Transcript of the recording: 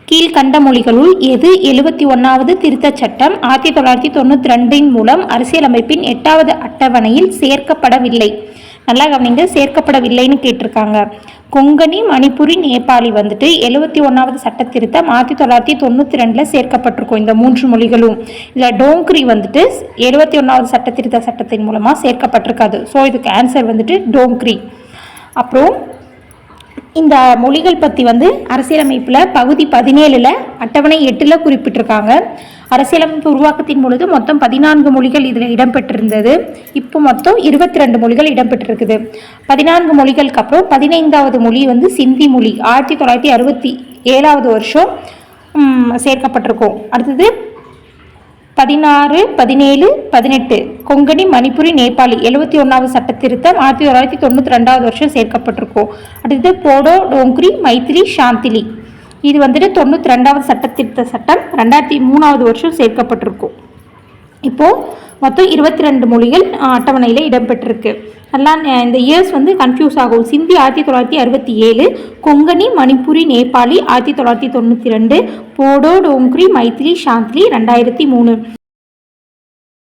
கீழ்கண்ட மொழிகளுள் எது 71வது திருத்தச் சட்டம் 1992 மூலம் அரசியலமைப்பின் 8வது அட்டவணையில் சேர்க்கப்படவில்லை? நல்லா கவனிங்க, சேர்க்கப்படவில்லைன்னு கேட்டிருக்காங்க. கொங்கணி, மணிப்புரி, நேபாளி 71வது சட்ட திருத்தம் 1992 சேர்க்கப்பட்டிருக்கும். இந்த 3 மொழிகளும். இல்லை டோங்க்ரி 71வது சட்ட திருத்த சட்டத்தின் மூலமாக சேர்க்கப்பட்டிருக்காது. ஸோ இதுக்கு ஆன்சர் டோங்க்ரி. அப்புறம் இந்த மொழிகள் பற்றி அரசியலமைப்பில் பகுதி 17 அட்டவணை 8 குறிப்பிட்டிருக்காங்க. அரசியலமைப்பு உருவாக்கத்தின் பொழுது மொத்தம் 14 மொழிகள் இதில் இடம்பெற்றிருந்தது. இப்போ மொத்தம் 22 மொழிகள் இடம்பெற்றிருக்குது. 14 மொழிகளுக்கு அப்புறம் 15வது மொழி சிந்தி மொழி 1967வது வருஷம் சேர்க்கப்பட்டிருக்கும். அடுத்தது 16, 17, 18 கொங்கணி, மணிப்புரி, நேபாளி 71வது சட்ட திருத்தம் 1992வது வருஷம் சேர்க்கப்பட்டிருக்கும். அடுத்தது போடோ, டோங்க்ரி, மைத்திலி, சாந்திலி இது 92வது சட்ட திருத்த சட்டம் 2003வது வருஷம் சேர்க்கப்பட்டிருக்கும். இப்போது மொத்தம் 22 மொழிகள் அட்டவணையில் இடம்பெற்றிருக்கு. எல்லாம் இந்த இயர்ஸ் கன்ஃபியூஸ் ஆகும். சிந்தி 1967, கொங்கணி, மணிப்புரி, நேபாளி 1992, போடோ, டோங்க்ரி, மைத்திலி, சாந்திலி 2003.